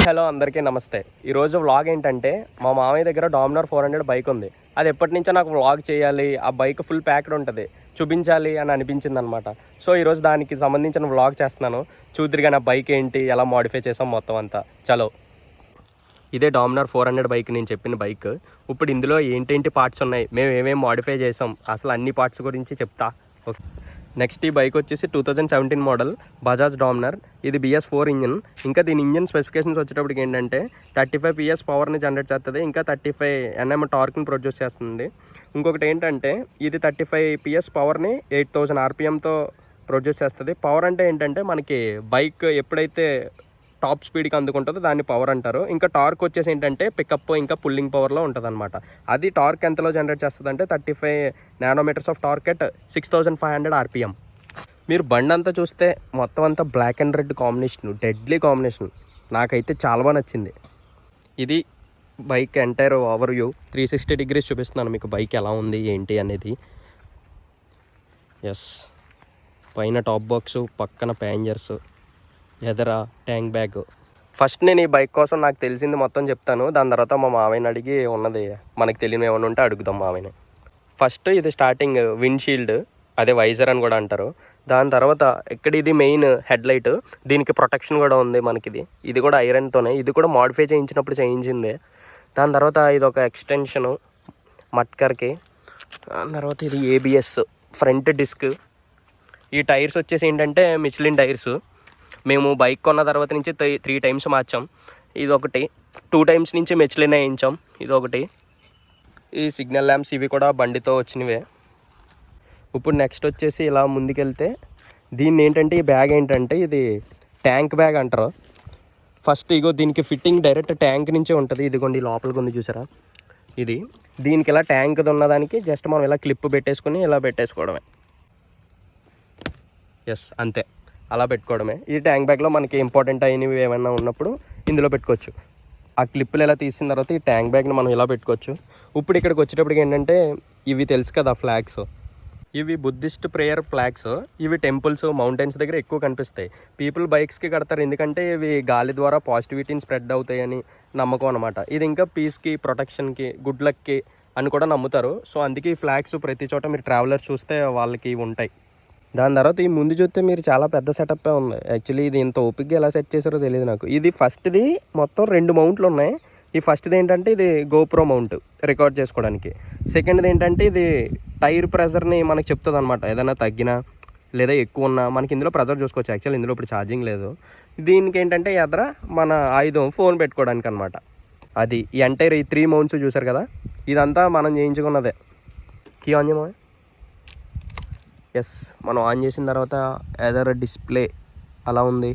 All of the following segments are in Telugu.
హలో అందరికీ నమస్తే. ఈరోజు వ్లాగ్ ఏంటంటే మా మామయ్య దగ్గర డామినర్ 400 బైక్ ఉంది. అది ఎప్పటి నుంచో నాకు వ్లాగ్ చేయాలి, ఆ బైక్ ఫుల్ ప్యాక్డ్ ఉంటుంది, చూపించాలి అని అనిపించింది అనమాట. సో ఈరోజు దానికి సంబంధించిన వ్లాగ్ చేస్తున్నాను. చూద్దిరిగా నా బైక్ ఏంటి, ఎలా మోడిఫై చేసాం మొత్తం అంతా. చలో, ఇదే డామినర్ 400 బైక్, నేను చెప్పిన బైక్. ఇప్పుడు ఇందులో ఏంటేంటి పార్ట్స్ ఉన్నాయి, మేము ఏమేమి మోడిఫై చేసాం, అసలు అన్ని పార్ట్స్ గురించి చెప్తా. ఓకే, నెక్స్ట్ ఈ బైక్ వచ్చేసి 2017 మోడల్ బజాజ్ డామినర్. ఇది BS4 ఇంజిన్. ఇంకా దీని ఇంజిన్ స్పెసిఫికేషన్స్ వచ్చేటప్పటికి ఏంటంటే 35 PS పవర్ని జనరేట్ చేస్తుంది, ఇంకా 35 Nm టార్క్ని ప్రొడ్యూస్ చేస్తుంది. ఇంకొకటి ఏంటంటే ఇది 35 PS పవర్ని 8000 RPMతో ప్రొడ్యూస్ చేస్తుంది. పవర్ అంటే ఏంటంటే మనకి బైక్ ఎప్పుడైతే టాప్ స్పీడ్కి అందుకుంటుందో దాన్ని పవర్ అంటారు. ఇంకా టార్క్ వచ్చేసి ఏంటంటే పికప్ ఇంకా పుల్లింగ్ పవర్లో ఉంటుంది అనమాట. అది టార్క్ ఎంతలో జనరేట్ చేస్తుంది అంటే 35 nanometres of torque at 6500 RPM. మీరు బండి అంతా చూస్తే మొత్తం అంతా black and red combination, deadly combination. నాకైతే చాలా బాగా నచ్చింది. ఇది bike entire overview 360 degrees చూపిస్తున్నాను మీకు, బైక్ ఎలా ఉంది ఏంటి అనేది. ఎస్, పైన టాప్ బాక్సు, పక్కన ప్యాసింజర్స్, ఎదర ట్యాంక్ బ్యాగ్. ఫస్ట్ నేను ఈ బైక్ కోసం నాకు తెలిసింది మొత్తం చెప్తాను, దాని తర్వాత మా మామయ్యని అడిగి ఉన్నది మనకు తెలియని ఏమైనా ఉంటే అడుగుదాం మామయ్యని. ఫస్ట్ ఇది స్టార్టింగ్ విండ్షీల్డ్, అదే వైజర్ అని కూడా అంటారు. దాని తర్వాత ఇక్కడ ఇది మెయిన్ హెడ్ లైట్, దీనికి ప్రొటెక్షన్ కూడా ఉంది మనకి. ఇది కూడా ఐరన్తోనే, ఇది కూడా మోడిఫై చేయించినప్పుడు చేయించిందే. దాని తర్వాత ఇది ఒక ఎక్స్టెన్షను మట్కర్కి. దాని తర్వాత ఇది ABS ఫ్రంట్ డిస్క్. ఈ టైర్స్ వచ్చేసి ఏంటంటే మిచ్లిన్ టైర్స్. మేము బైక్ కొన్న తర్వాత నుంచి 3 times మార్చాం. ఇది ఒకటి 2 times నుంచి మిచ్లిన్ వేయించాం. ఇది ఒకటి. ఈ సిగ్నల్ ల్యాంప్స్ ఇవి కూడా బండితో వచ్చినవే. ఇప్పుడు నెక్స్ట్ వచ్చేసి ఇలా ముందుకెళ్తే దీన్ని ఏంటంటే ఈ బ్యాగ్ ఏంటంటే ఇది ట్యాంక్ బ్యాగ్ అంటారు. ఫస్ట్ ఇగో దీనికి ఫిట్టింగ్ డైరెక్ట్ ట్యాంక్ నుంచే ఉంటుంది. ఇదిగోండి లోపలికి ఉంది చూసారా, ఇది దీనికి ఇలా ట్యాంక్ది ఉన్నదానికి జస్ట్ మనం ఇలా క్లిప్ పెట్టేసుకుని ఇలా పెట్టేసుకోవడమే. ఎస్, అంతే, అలా పెట్టుకోవడమే. ఈ ట్యాంక్ బ్యాగ్లో మనకి ఇంపార్టెంట్ అయినవి ఏమైనా ఉన్నప్పుడు ఇందులో పెట్టుకోవచ్చు. ఆ క్లిప్పులు ఎలా తీసిన తర్వాత ఈ ట్యాంక్ బ్యాగ్ని మనం ఇలా పెట్టుకోవచ్చు. ఇప్పుడు ఇక్కడికి వచ్చేటప్పటికి ఏంటంటే ఇవి తెలుసు కదా ఫ్లాగ్స్, ఇవి బుద్ధిస్ట్ ప్రేయర్ ఫ్లాగ్స్. ఇవి టెంపుల్స్, మౌంటైన్స్ దగ్గర ఎక్కువ కనిపిస్తాయి. పీపుల్ బైక్స్కి కడతారు ఎందుకంటే ఇవి గాలి ద్వారా పాజిటివిటీని స్ప్రెడ్ అవుతాయని నమ్మకం అనమాట. ఇది ఇంకా పీస్కి, ప్రొటెక్షన్కి, గుడ్ లక్కి అని కూడా నమ్ముతారు. సో అందుకే ఈ ఫ్లాగ్స్ ప్రతి చోట మీరు ట్రావెలర్స్ చూస్తే వాళ్ళకి ఉంటాయి. దాని తర్వాత ఈ ముందు చూస్తే మీరు చాలా పెద్ద సెటప్పే ఉంది. యాక్చువల్లీ ఇది ఇంత ఓపిక్గా ఎలా సెట్ చేశారో తెలియదు నాకు. ఇది ఫస్ట్ది మొత్తం 2 మౌంట్లు ఉన్నాయి. ఈ ఫస్ట్ది ఏంటంటే ఇది GoPro మౌంట్ రికార్డ్ చేసుకోవడానికి. సెకండ్ది ఏంటంటే ఇది టైర్ ప్రెజర్ని మనకు చెప్తుంది అనమాట. ఏదైనా తగ్గినా లేదా ఎక్కువ ఉన్నా మనకి ఇందులో ప్రెజర్ చూసుకోవచ్చు. యాక్చువల్లీ ఇందులో ఇప్పుడు ఛార్జింగ్ లేదు. దీనికి ఏంటంటే ఎదర మన ఆయుధం ఫోన్ పెట్టుకోవడానికి అనమాట. అది ఈ ఎంటైర్ ఈ 3 మౌంట్స్ చూసారు కదా, ఇదంతా మనం చేయించుకున్నదే. కీ ఆన్ చేయమా. ఎస్, మనం ఆన్ చేసిన తర్వాత ఎదర్ డిస్ప్లే అలా ఉంది.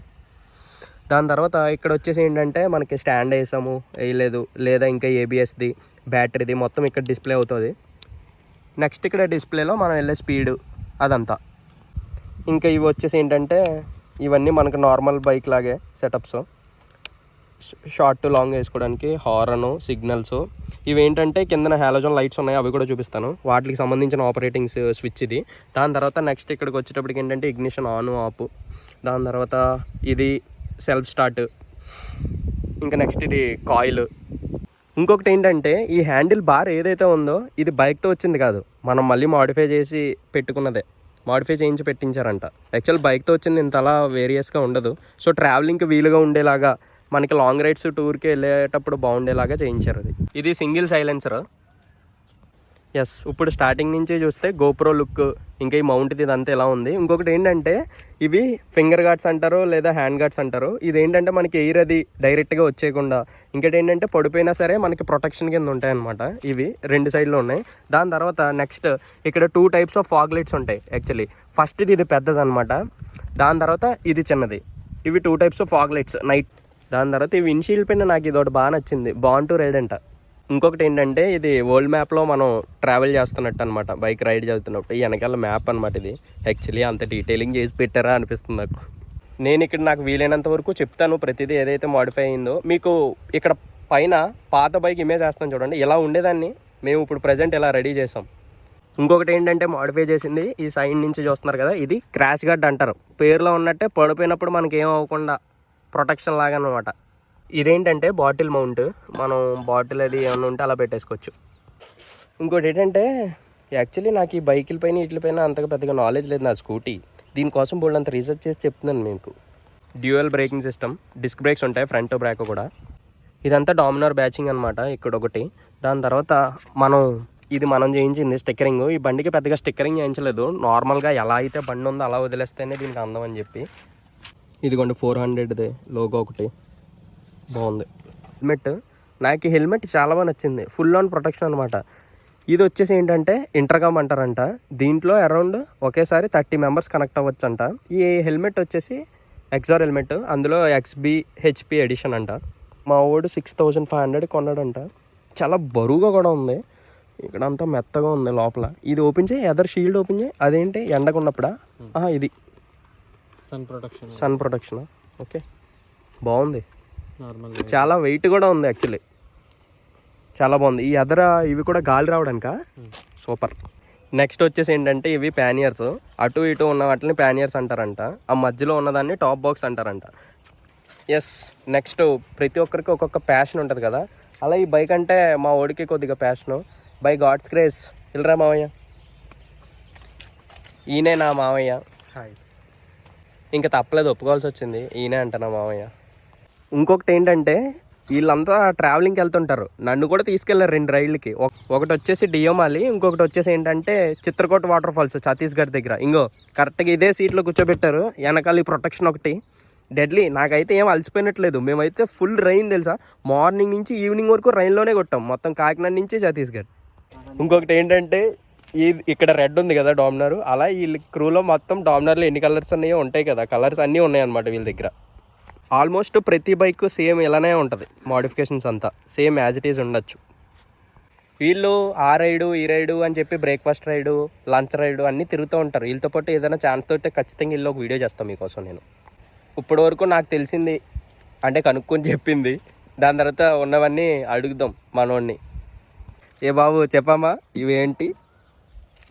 దాని తర్వాత ఇక్కడ వచ్చేసి ఏంటంటే మనకి స్టాండ్ వేసాము, వేయలేదు, లేదా ఇంకా ABSది, బ్యాటరీది మొత్తం ఇక్కడ డిస్ప్లే అవుతుంది. నెక్స్ట్ ఇక్కడ డిస్ప్లేలో మనం వెళ్ళే స్పీడు అదంతా. ఇంకా ఇవి వచ్చేసి ఏంటంటే ఇవన్నీ మనకు నార్మల్ బైక్ లాగే సెటప్స్. షార్ట్ టు లాంగ్ వేసుకోవడానికి హార్న్, సిగ్నల్స్. ఇవి ఏంటంటే కిందన హాలోజన్ లైట్స్ ఉన్నాయి, అవి కూడా చూపిస్తాను. వాటికి సంబంధించిన ఆపరేటింగ్ స్విచ్ ఇది. దాని తర్వాత నెక్స్ట్ ఇక్కడికి వచ్చేటప్పటికి ఏంటంటే ఇగ్నిషన్ ఆన్ ఆఫ్. దాని తర్వాత ఇది సెల్ఫ్ స్టార్ట్. ఇంకా నెక్స్ట్ ఇది కాయిల్. ఇంకొకటి ఏంటంటే ఈ హ్యాండిల్ బార్ ఏదైతే ఉందో ఇది బైక్తో వచ్చింది కాదు, మనం మళ్ళీ మాడిఫై చేసి పెట్టుకున్నదే. మాడిఫై చేయించి పెట్టించారంట. యాక్చువల్ బైక్తో వచ్చింది ఇంత అలా వేరియస్గా ఉండదు. సో ట్రావెలింగ్కి వీలుగా ఉండేలాగా, మనకి లాంగ్ రైడ్స్ టూర్కి వెళ్ళేటప్పుడు బాగుండేలాగా చేయించారు. ఇది సింగిల్ సైలెన్సర్. ఎస్, ఇప్పుడు స్టార్టింగ్ నుంచి చూస్తే GoPro లుక్, ఇంకా ఈ మౌంట్ది ఇదంతా ఎలా ఉంది. ఇంకొకటి ఏంటంటే ఇవి ఫింగర్ గార్డ్స్ అంటారు లేదా హ్యాండ్ గార్డ్స్ అంటారు. ఇదేంటంటే మనకి ఎయిర్ అది డైరెక్ట్గా వచ్చేయకుండా, ఇంకటి ఏంటంటే పడిపోయినా సరే మనకి ప్రొటెక్షన్ కింద ఉంటాయన్నమాట. ఇవి 2 సైడ్లో ఉన్నాయి. దాని తర్వాత నెక్స్ట్ ఇక్కడ 2 types ఆఫ్ ఫాగ్ లైట్స్ ఉంటాయి. యాక్చువల్లీ ఫస్ట్ది ఇది పెద్దది అనమాట, దాని తర్వాత ఇది చిన్నది. ఇవి 2 types of fog lights night. దాని తర్వాత ఈ విండ్షీల్డ్ పైన నాకు ఇది ఒకటి బాగా నచ్చింది, బాన్ టు రైడ్ అంట. ఇంకొకటి ఏంటంటే ఇది వరల్డ్ మ్యాప్లో మనం ట్రావెల్ చేస్తున్నట్టు అనమాట, బైక్ రైడ్ చేస్తున్నప్పుడు. ఈ వెనకాల మ్యాప్ అనమాట ఇది. యాక్చువల్లీ అంత డీటెయిలింగ్ చేసి పెట్టారా అనిపిస్తుంది నాకు. నేను ఇక్కడ నాకు వీలైనంత వరకు చెప్తాను ప్రతిదీ ఏదైతే మోడిఫై అయిందో. మీకు ఇక్కడ పైన పాత బైక్ ఇమేజ్ వేస్తాను చూడండి, ఎలా ఉండేదాన్ని మేము ఇప్పుడు ప్రజెంట్ ఎలా రెడీ చేసాం. ఇంకొకటి ఏంటంటే మోడిఫై చేసింది ఈ సైడ్ నుంచి చూస్తున్నారు కదా, ఇది క్రాష్ గార్డ్ అంటారు. పేరులో ఉన్నట్టే పడిపోయినప్పుడు మనకి ఏం అవ్వకుండా ప్రొటెక్షన్ లాగా అనమాట. ఇదేంటంటే బాటిల్ మౌంట్, మనం బాటిల్ అది ఏమైనా ఉంటే అలా పెట్టేసుకోవచ్చు. ఇంకోటి ఏంటంటే యాక్చువల్లీ నాకు ఈ బైకుల పైన వీటిపైన అంతగా పెద్దగా నాలెడ్జ్ లేదు, నా స్కూటీ. దీనికోసం బోల్డ్ అంత రీసెర్చ్ చేసి చెప్తున్నాను మీకు. Dual braking system, disc brakes ఉంటాయి, ఫ్రంట్ బ్రేక్ కూడా. ఇదంతా డామినార్ బ్యాచింగ్ అనమాట, ఇక్కడ ఒకటి. దాని తర్వాత మనం చేయించింది స్టిక్కరింగ్. ఈ బండికి పెద్దగా స్టిక్కరింగ్ చేయించలేదు, నార్మల్గా ఎలా అయితే బండి ఉందో అలా వదిలేస్తేనే దీనికి అందం అని చెప్పి. ఇదిగోండి 400ది లోగో ఒకటి బాగుంది. హెల్మెట్, నాకు ఈ హెల్మెట్ చాలా బాగా నచ్చింది, ఫుల్ ఆన్ ప్రొటెక్షన్ అనమాట. ఇది వచ్చేసి ఏంటంటే ఇంటర్కామ్ అంటారంట, దీంట్లో అరౌండ్ ఒకేసారి 30 మెంబర్స్ కనెక్ట్ అవ్వచ్చు అంట. ఈ హెల్మెట్ వచ్చేసి ఎక్సార్ హెల్మెట్, అందులో XBHP ఎడిషన్ అంట. మా వాడు 6500 కొన్నాడంట. చాలా బరువుగా కూడా ఉంది, ఇక్కడ అంతా మెత్తగా ఉంది లోపల. ఇది ఓపెన్ చేయి, ఎదర్ షీల్డ్ ఓపెన్ చేయి. అదేంటి ఎండకున్నప్పుడా? ఇది సన్ ప్రొటెక్షన్. ఓకే, బాగుంది, చాలా వెయిట్ కూడా ఉంది యాక్చువల్లీ, చాలా బాగుంది. ఈ ఎదర ఇవి కూడా గాలి రావడానికా, సూపర్. నెక్స్ట్ వచ్చేసి ఏంటంటే ఇవి ప్యానియర్స్, అటు ఇటు ఉన్న వాటిని ప్యానియర్స్ అంటారంట, ఆ మధ్యలో ఉన్నదాన్ని టాప్ బాక్స్ అంటారంట. ఎస్, నెక్స్ట్ ప్రతి ఒక్కరికి ఒక్కొక్క ప్యాషన్ ఉంటుంది కదా, అలా ఈ బైక్ అంటే మా ఓడికి కొద్దిగా ప్యాషను. బై గాడ్స్ గ్రేస్, ఇల్రా మావయ్య, ఈయనే నా మావయ్య. ఇంకా తప్పలేదు, ఒప్పుకోవాల్సి వచ్చింది, ఈయనే అంట నా మావయ్య. ఇంకొకటి ఏంటంటే వీళ్ళంతా ట్రావెలింగ్కి వెళ్తుంటారు, నన్ను కూడా తీసుకెళ్లారు 2 రైళ్ళకి. ఒకటి వచ్చేసి డియోమాలి, ఇంకొకటి వచ్చేసి ఏంటంటే చిత్రకోట్ వాటర్ ఫాల్స్ ఛత్తీస్గఢ్ దగ్గర. ఇంకో కరెక్ట్గా ఇదే సీట్లో కూర్చోబెట్టారు, వెనకాల ఈ ప్రొటెక్షన్ ఒకటి డెడ్లీ. నాకైతే ఏం అలసిపోయినట్లేదు, మేమైతే ఫుల్ రైన్ తెలుసా, మార్నింగ్ నుంచి ఈవినింగ్ వరకు రైన్లోనే కొట్టాం, మొత్తం కాకినాడ నుంచి ఛత్తీస్గఢ్. ఇంకొకటి ఏంటంటే ఇక్కడ రెడ్ ఉంది కదా డామినార్, అలా వీళ్ళ క్రూలో మొత్తం డామినార్లో ఎన్ని కలర్స్ ఉన్నాయో ఉంటాయి కదా, కలర్స్ అన్నీ ఉన్నాయన్నమాట వీళ్ళ దగ్గర. ఆల్మోస్ట్ ప్రతి బైక్ సేమ్ ఇలానే ఉంటుంది, మోడిఫికేషన్స్ అంతా సేమ్ యాజ్ ఇట్ ఈజ్ ఉండొచ్చు. వీళ్ళు ఆ రైడు ఈ రైడు అని చెప్పి బ్రేక్ఫాస్ట్ రైడు, లంచ్ రైడు అన్నీ తిరుగుతూ ఉంటారు. వీళ్ళతో పాటు ఏదైనా ఛాన్స్ తోటే ఖచ్చితంగా వీళ్ళు ఒక వీడియో చేస్తాను మీకోసం నేను. ఇప్పటి వరకు నాకు తెలిసింది అంటే కనుక్కొని చెప్పింది, దాని తర్వాత ఉన్నవన్నీ అడుగుదాం మనోడిని. ఏ బాబు చెప్పమ్మా, ఇవేంటి,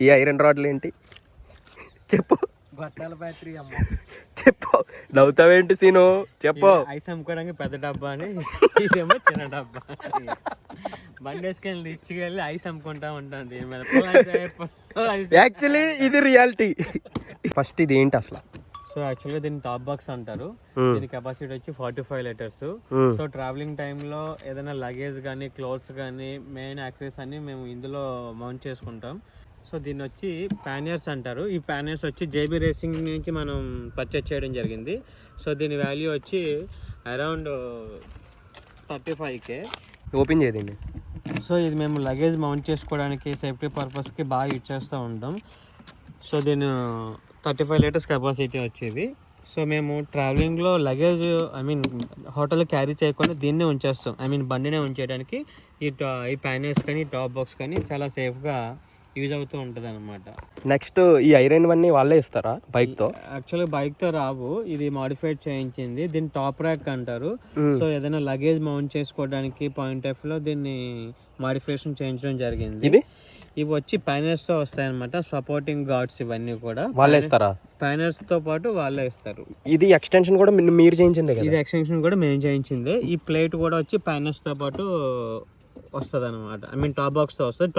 ఈ ఐరన్ రాడ్లు ఏంటి చెప్పు, గొట్టాల బ్యాటరీ అమ్మ, చెప్పు, నవ్వుతావేంటి సీను, చెప్పు. ఐస్ అమ్ముకోవడానికి పెద్ద డబ్బా అని, ఇదేమో చిన్న డబ్బా. బండి వేసుకెళ్ళి ఇచ్చికెళ్ళి ఐస్ అమ్ముకుంటా ఉంటాను దీని మీద. యాక్చువల్లీ ఇది రియాలిటీ. ఫస్ట్ ఇది ఏంటి అసలు? సో యాక్చువల్గా దీన్ని టాప్ బాక్స్ అంటారు, దీని కెపాసిటీ వచ్చి 45 లీటర్స్. సో ట్రావెలింగ్ టైంలో ఏదైనా లగేజ్ కానీ క్లోత్స్ కానీ మెయిన్ యాక్సెసరీస్ అన్ని మేము ఇందులో మౌంట్ చేసుకుంటాం. సో దీన్ని వచ్చి ప్యానియర్స్ అంటారు. ఈ ప్యానియర్స్ వచ్చి జేబీ రేసింగ్ నుంచి మనం పర్చేజ్ చేయడం జరిగింది. సో దీని వాల్యూ వచ్చి అరౌండ్ 35K. ఓపెన్ చేయండి. సో ఇది మేము లగేజ్ మౌంట్ చేసుకోవడానికి సేఫ్టీ పర్పస్కి బాగా యూజ్ చేస్తూ ఉంటాం. సో దీని 35 లీటర్స్ కెపాసిటీ వచ్చేది. సో మేము ట్రావెలింగ్లో లగేజ్ హోటల్ క్యారీ చేయకుండా దీన్నే ఉంచేస్తాం, బండినే ఉంచేయడానికి ఈ ప్యానియర్స్ కానీ టాప్ బాక్స్ కానీ చాలా సేఫ్గా యూజ్ అవుతూ ఉంటుంది అనమాట. నెక్స్ట్ ఈ ఐరన్ అన్నీ వాళ్ళే ఇస్తారా బైక్తో? యాక్చువల్గా బైక్తో రావు, ఇది మాడిఫైడ్ చేయించింది. దీన్ని టాప్ ర్యాక్ అంటారు. సో ఏదైనా లగేజ్ మౌంట్ చేసుకోవడానికి పాయింట్ ఆఫ్ లో దీన్ని మాడిఫికేషన్ చేయించడం జరిగింది. ఇవి వచ్చి ప్యానర్స్ తో వస్తాయి అనమాట, సపోర్టింగ్ గార్డ్స్ ఇవన్నీ కూడా వాళ్ళే ఇస్తారా? ప్యానర్స్ తో పాటు వాళ్ళే ఇస్తారు. ఇది ఎక్స్టెన్షన్ కూడా మీరు చేయించింది? ఇది ఎక్స్టెన్షన్ కూడా మేము చేయించింది. ఈ ప్లేట్ కూడా వచ్చి ప్యానర్స్ తో పాటు వస్తుంది అనమాట, టాప్ బాక్స్ తో వస్తుంది.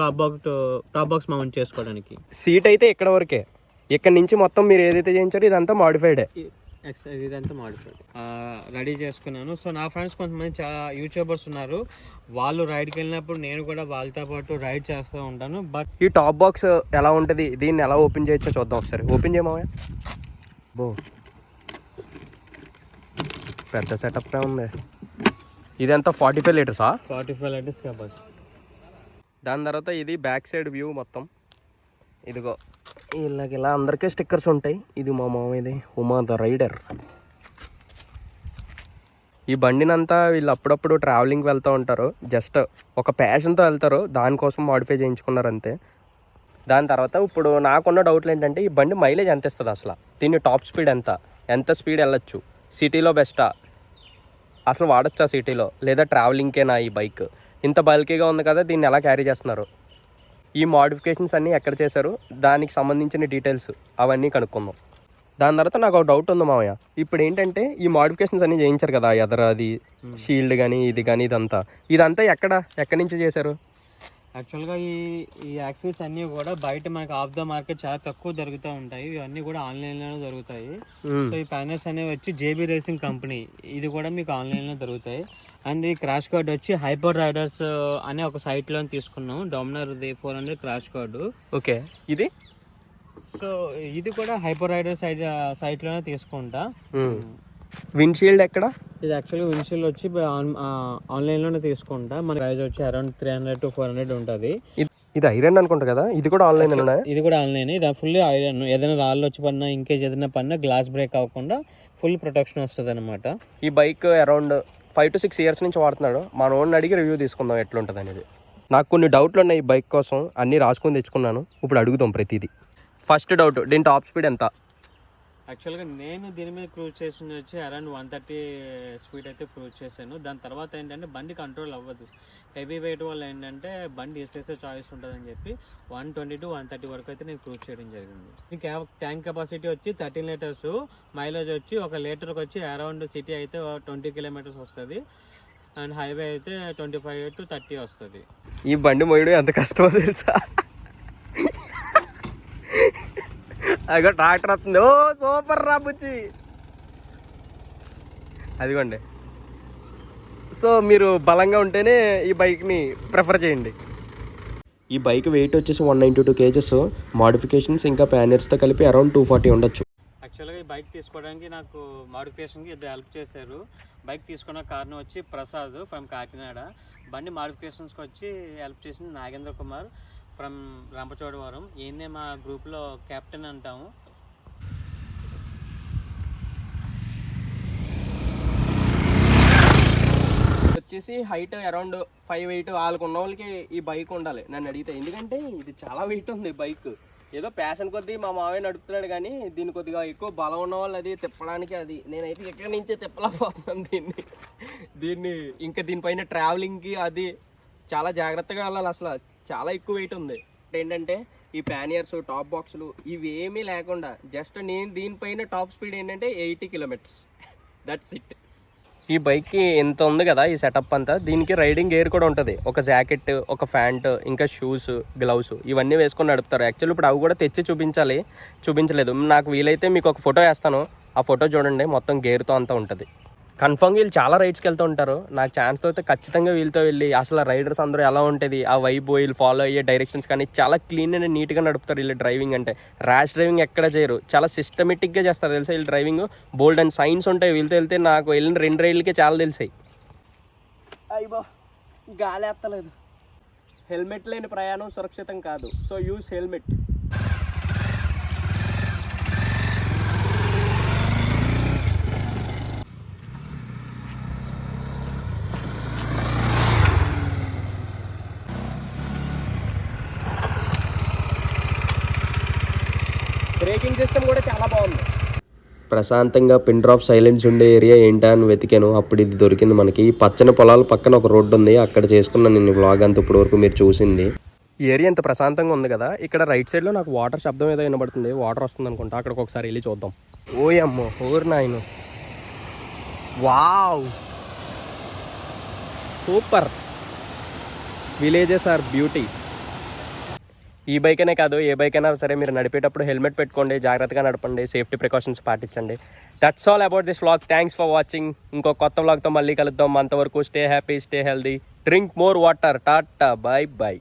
టాప్ బాక్స్ మౌంట్ చేసుకోవడానికి. సీట్ అయితే ఇక్కడ వరకే, ఇక్కడ నుంచి మొత్తం మీరు ఏదైతే చేయించారో ఇదంతా మాడిఫైడ్. ఇదంతా మాడిఫైడ్ రెడీ చేసుకున్నాను. సో నా ఫ్రెండ్స్ కొంతమంది చాలా యూట్యూబర్స్ ఉన్నారు, వాళ్ళు రైడ్కి వెళ్ళినప్పుడు నేను కూడా వాళ్ళతో పాటు రైడ్ చేస్తూ ఉంటాను. బట్ ఈ టాప్ బాక్స్ ఎలా ఉంటుంది, దీన్ని ఎలా ఓపెన్ చేయొచ్చో చూద్దాం ఒకసారి. ఓపెన్ చేయమా బో, పెద్ద సెటప్ ఉంది. ఇదంతా 45 లీటర్సా? 45 లీటర్స్ కాబట్టి. దాని తర్వాత ఇది బ్యాక్ సైడ్ వ్యూ మొత్తం. ఇదిగో ఇలా అందరికీ స్టిక్కర్స్ ఉంటాయి. ఇది మా మామయ్యది, ఉమా ద రైడర్. ఈ బండినంతా వీళ్ళు అప్పుడప్పుడు ట్రావెలింగ్కి వెళ్తూ ఉంటారు, జస్ట్ ఒక ప్యాషన్తో వెళ్తారు, దానికోసం మాడిఫై చేయించుకున్నారు అంతే. దాని తర్వాత ఇప్పుడు నాకున్న డౌట్లు ఏంటంటే ఈ బండి మైలేజ్ ఎంత ఇస్తుంది అసలు, దీన్ని టాప్ స్పీడ్ ఎంత స్పీడ్ వెళ్ళొచ్చు, సిటీలో బెస్టా, అసలు వాడచ్చా సిటీలో, లేదా ట్రావెలింగ్కేనా ఈ బైక్? ఇంత బల్కీగా ఉంది కదా, దీన్ని ఎలా క్యారీ చేస్తున్నారు, ఈ మోడిఫికేషన్స్ అన్నీ ఎక్కడ చేశారు, దానికి సంబంధించిన డీటెయిల్స్ అవన్నీ కనుక్కుందాం. దాని తర్వాత నాకు ఒక డౌట్ ఉంది మామయ్య. ఇప్పుడు ఏంటంటే ఈ మోడిఫికేషన్స్ అన్ని చేయించారు కదా, ఎదర అది షీల్డ్ కానీ ఇది కానీ ఇదంతా ఎక్కడి నుంచి చేశారు? యాక్చువల్గా ఈ యాక్సెస్ అన్నీ కూడా బయట మనకి ఆఫ్ ద మార్కెట్ చాలా తక్కువ దొరుకుతూ ఉంటాయి. ఇవన్నీ కూడా ఆన్లైన్లోనే దొరుకుతాయి. సో ఈ ప్యానెల్స్ అనేవి వచ్చి జేబీ రేసింగ్ కంపెనీ, ఇది కూడా మీకు ఆన్లైన్లో దొరుకుతాయి. అండ్ ఈ క్రాష్ కార్డ్ వచ్చి హైపర్ రైడర్స్ అనే ఒక సైట్లో తీసుకున్నాం, డామినర్ 400 క్రాష్ కార్డు. ఓకే, ఇది సో ఇది కూడా హైపర్ రైడర్ సైట్లోనే తీసుకుంటా. విండ్షీల్డ్ ఎక్కడ? ఇది యాక్చువల్లీ విండ్షీల్డ్ వచ్చి ఆన్లైన్లోనే తీసుకుంటా. మన ప్రైస్ వచ్చి అరౌండ్ 300 to 400 ఉంటుంది. ఇది ఐరన్ అనుకుంటా కదా, ఇది కూడా ఆన్లైన్? ఇది కూడా ఆన్లైన్. ఇది ఫుల్ ఐరన్. ఏదైనా రాళ్ళు వచ్చి పడినా, ఇంకేజ్ ఏదైనా పడినా గ్లాస్ బ్రేక్ అవ్వకుండా ఫుల్ ప్రొటెక్షన్ వస్తుంది అనమాట. ఈ బైక్ అరౌండ్ 5 to 6 years నుంచి వాడుతున్నాడు. మన ఓన్ అడిగి రివ్యూ తీసుకుందాం ఎట్లుంటుంది అనేది. నాకు కొన్ని డౌట్లు ఉన్నాయి ఈ బైక్ కోసం, అన్నీ రాసుకొని తెచ్చుకున్నాను. ఇప్పుడు అడుగుతాం ప్రతిదీ. ఫస్ట్ డౌట్, దీని టాప్ స్పీడ్ ఎంత? యాక్చువల్గా నేను దీని మీద క్రూజ్ చేసింది వచ్చి అరౌండ్ 130 స్పీడ్ అయితే క్రూజ్ చేశాను. దాని తర్వాత ఏంటంటే బండి కంట్రోల్ అవ్వదు. హెవీ వెయిట్ వల్ల ఏంటంటే బండి ఇస్తే చాయిస్ ఉంటుందని చెప్పి 120 to 130 వరకు అయితే నేను క్రూజ్ చేయడం జరిగింది. ట్యాంక్ కెపాసిటీ వచ్చి 13 liters, మైలేజ్ వచ్చి 1 లీటర్కి వచ్చి అరౌండ్ సిటీ అయితే 20 kilometers వస్తుంది. అండ్ హైవే అయితే 25 to 30 వస్తుంది. ఈ బండి మోయడం ఎంత కష్టమో తెలుసా? అదిగో ట్రాక్టర్ వస్తుంది. ఓ సూపర్ రా బుచ్చి, అదిగోండి. సో మీరు బలంగా ఉంటేనే ఈ బైక్ని ప్రిఫర్ చేయండి. ఈ బైక్ వెయిట్ వచ్చేసి 192 kgs, మోడిఫికేషన్స్ ఇంకా ప్యానర్స్తో కలిపి అరౌండ్ 240 ఉండొచ్చు. యాక్చువల్గా ఈ బైక్ తీసుకోవడానికి నాకు మోడిఫికేషన్కి ఇద్దరు హెల్ప్ చేశారు. బైక్ తీసుకున్న కారణం వచ్చి ప్రసాద్ ఫ్రమ్ కాకినాడ. బండి మోడిఫికేషన్స్కి వచ్చి హెల్ప్ చేసింది నాగేంద్ర కుమార్ ఫ్రమ్ రంపచోడవరం. ఈయన్నే మా గ్రూప్లో కెప్టెన్ అంటాము. వచ్చేసి హైట్ అరౌండ్ 5'8" వాళ్ళకు ఉన్న వాళ్ళకి ఈ బైక్ ఉండాలి నన్ను అడిగితే. ఎందుకంటే ఇది చాలా వెయిట్ ఉంది బైక్. ఏదో ప్యాషన్ కొద్దీ మా మావయ్య నడుపుతున్నాడు, కానీ దీన్ని కొద్దిగా ఎక్కువ బలం ఉన్న వాళ్ళు అది తిప్పడానికి, అది నేనైతే ఎక్కడి నుంచే తిప్పలేకపోతున్నాను దీన్ని. ఇంకా దీనిపైన ట్రావెలింగ్కి అది చాలా జాగ్రత్తగా వెళ్ళాలి. అసలు చాలా ఎక్కువ వెయిట్ ఉంది. ఏంటంటే ఈ ప్యానియర్స్, టాప్ బాక్సులు ఇవి ఏమీ లేకుండా జస్ట్ నేను దీనిపైన టాప్ స్పీడ్ ఏంటంటే 80 kilometers, దట్స్ ఇట్. ఈ బైక్కి ఎంత ఉంది కదా ఈ సెటప్ అంతా, దీనికి రైడింగ్ గేర్ కూడా ఉంటుంది. ఒక జాకెట్, ఒక ప్యాంట్, ఇంకా షూస్, గ్లౌస్ ఇవన్నీ వేసుకొని నడుపుతారు. యాక్చువల్లీ ఇప్పుడు అవి కూడా తెచ్చి చూపించలేదు. నాకు వీలైతే మీకు ఒక ఫోటో వేస్తాను, ఆ ఫోటో చూడండి. మొత్తం గేర్తో అంతా ఉంటుంది. కన్ఫర్మ్గా వీళ్ళు చాలా రైడ్స్కి వెళ్తూ ఉంటారు. నాకు ఛాన్స్ అయితే ఖచ్చితంగా వీళ్ళతో వెళ్ళి అసలు రైడర్స్ అందరూ ఎలా ఉంటుంది, ఆ వైబ్, వీళ్ళు ఫాలో అయ్యే డైరెక్షన్స్ కానీ చాలా క్లీన్ అండ్ నీట్గా నడుపుతారు వీళ్ళు. డ్రైవింగ్ అంటే ర్యాష్ డ్రైవింగ్ ఎక్కడ చేయరు, చాలా సిస్టమేటిక్గా చేస్తారు తెలుసా వీళ్ళు డ్రైవింగ్. బోల్డ్ అండ్ సైన్స్ ఉంటాయి వీళ్ళతో వెళ్తే. నాకు వెళ్ళిన 2 రైళ్ళకే చాలా తెలిసాయి. అయ్యో గాలి ఎత్తలేదు. హెల్మెట్ లేని ప్రయాణం సురక్షితం కాదు, so use helmet. Braking system కూడా చాలా బాగుంది. ప్రశాంతంగా పిన్ డ్రాప్ సైలెన్స్ ఉండే ఏరియా ఏంటా అని వెతికాను, అప్పుడు ఇది దొరికింది మనకి. ఈ పచ్చని పొలాల పక్కన ఒక రోడ్డు ఉంది, అక్కడ చేసుకున్నాను నేను వ్లాగ్ అంతా ఇప్పటి వరకు మీరు చూసింది. ఈ ఏరియా ఎంత ప్రశాంతంగా ఉంది కదా. ఇక్కడ రైట్ సైడ్లో నాకు వాటర్ శబ్దం ఏదో వినబడుతుంది, వాటర్ వస్తుంది అనుకుంటా. అక్కడికి ఒకసారి వెళ్ళి చూద్దాం. ఓయమ్మో, ఓర్ నాయను, wow super. Villages are beauty. ఈ బైక్ అనే కాదు, ఏ బైక్ అయినా సరే మీరు నడిపేటప్పుడు హెల్మెట్ పెట్టుకోండి, జాగ్రత్తగా నడపండి, సేఫ్టీ ప్రికాషన్స్ పాటించండి. That's all about this vlog. Thanks for watching. ఇంకో కొత్త వ్లాగ్తో మళ్ళీ కలుద్దాం. అంతవరకు stay happy, stay healthy, drink more water. Tata, by by.